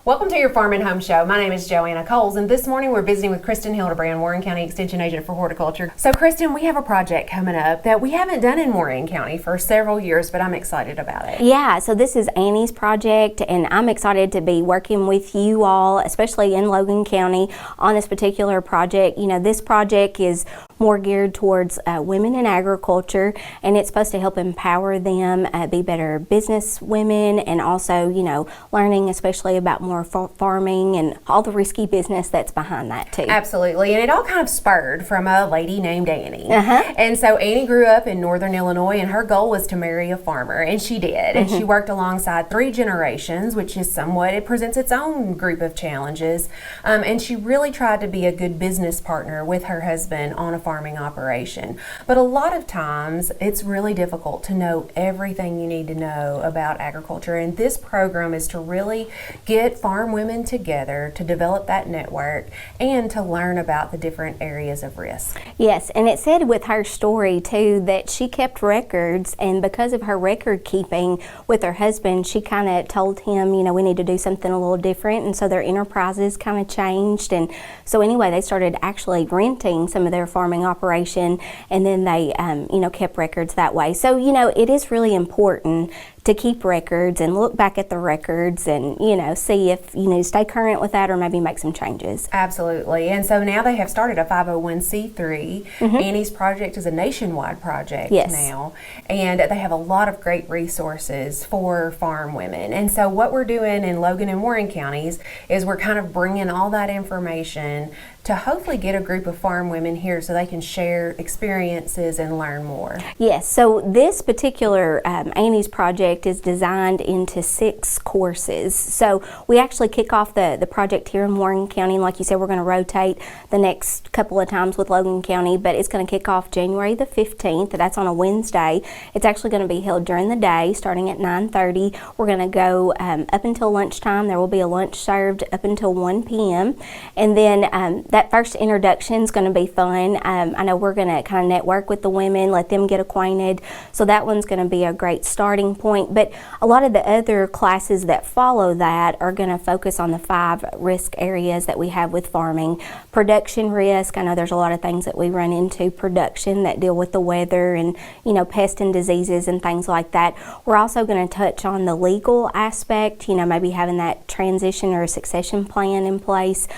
Welcome to your Farm and Home Show. My name is Joanna Coles, and this morning we're visiting with Kristin Hildabrand, Warren County Extension Agent for Horticulture. So Kristin, we have a project coming up that we haven't done in Warren County for several years, but I'm excited about it. Yeah, so this is Annie's project, and I'm excited to be working with you all, especially in Logan County, on this particular project. You know, this project is more geared towards women in agriculture, and it's supposed to help empower them, be better business women, and also, you know, learning especially about more farming and all the risky business that's behind that too. Absolutely, and it all kind of spurred from a lady named Annie. And so Annie grew up in Northern Illinois, and her goal was to marry a farmer, and she did. And she worked alongside 3 generations, which is somewhat, it presents its own group of challenges. And she really tried to be a good business partner with her husband on a farming operation. But a lot of times it's really difficult to know everything you need to know about agriculture, and this program is to really get farm women together to develop that network and to learn about the different areas of risk. Yes, and it said with her story too that she kept records, and because of her record keeping with her husband, she kind of told him, you know, we need to do something a little different, and so their enterprises kind of changed. And so anyway, they started actually renting some of their farming operation, and then they you know, kept records that way. So, you know, it is really important to keep records and look back at the records and, you know, see if you need to stay current with that or maybe make some changes. Absolutely. And so now they have started a 501c3. Annie's project is a nationwide project now, and they have a lot of great resources for farm women. And so what we're doing in Logan and Warren counties is we're kind of bringing all that information to hopefully get a group of farm women here so they can share experiences and learn more. Yes, so this particular Annie's project is designed into 6 courses. So we actually kick off the project here in Warren County, and like you said, we're going to rotate the next couple of times with Logan County, but it's going to kick off January the 15th. That's on a Wednesday. It's actually going to be held during the day, starting at 9:30. We're going to go up until lunchtime. There will be a lunch served up until 1 p.m. And then that first introduction is going to be fun. I know we're going to kind of network with the women, let them get acquainted. So that one's going to be a great starting point. But a lot of the other classes that follow that are going to focus on the 5 risk areas that we have with farming. Production risk. I know there's a lot of things that we run into production that deal with the weather and, you know, pests and diseases and things like that. We're also going to touch on the legal aspect, you know, maybe having that transition or a succession plan in place.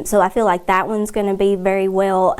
So I feel like that one's going to be very well,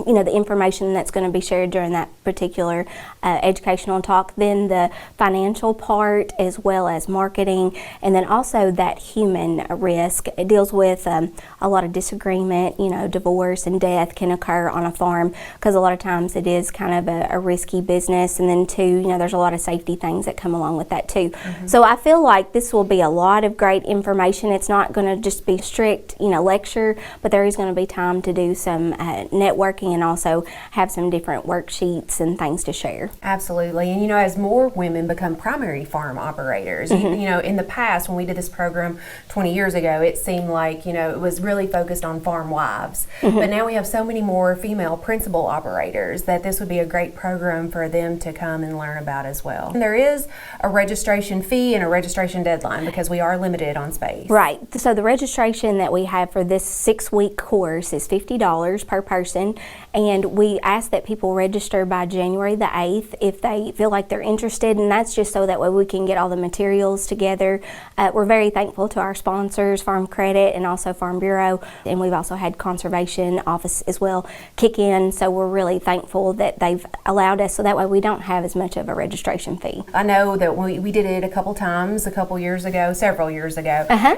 you know, the information that's going to be shared during that particular educational talk. Then the financial part, as well as marketing, and then also that human risk. It deals with a lot of disagreement, you know, divorce and death can occur on a farm because a lot of times it is kind of a risky business. And then too, you know, there's a lot of safety things that come along with that too. So I feel like this will be a lot of great information. It's not going to just be strict, you know, lecture, but there is going to be time to do some networking and also have some different worksheets and things to share. Absolutely. And you know, as more women become primary farm operators, you know, in the past when we did this program 20 years ago, it seemed like, you know, it was really focused on farm wives. But now we have so many more female principal operators that this would be a great program for them to come and learn about as well. And there is a registration fee and a registration deadline because we are limited on space. Right. So the registration that we have for this 6-week course is $50 per person. And we ask that people register by January the 8th if they feel like they're interested, and that's just so that way we can get all the materials together. We're very thankful to our sponsors, Farm Credit and also Farm Bureau, and we've also had Conservation Office as well kick in, so we're really thankful that they've allowed us so that way we don't have as much of a registration fee. I know that we did it a couple times, several years ago,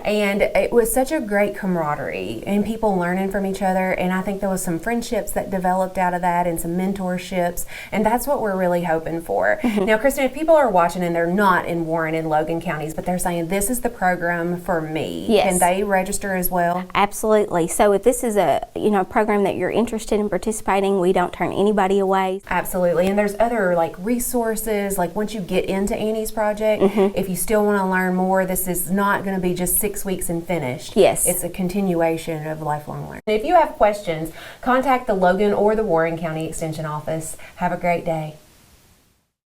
and it was such a great camaraderie and people learning from each other, and I think there was some friendships that developed out of that and some mentorships, and that's what we're really hoping for. Now, Kristin, if people are watching and they're not in Warren and Logan counties, but they're saying this is the program for me, can they register as well? Absolutely. So if this is a, you know, program that you're interested in participating, we don't turn anybody away. Absolutely. And there's other like resources, like once you get into Annie's project, if you still want to learn more, this is not going to be just 6 weeks and finished. Yes. It's a continuation of lifelong learning. If you have questions, contact the Logan or the Warren County Extension Office. Have a great day.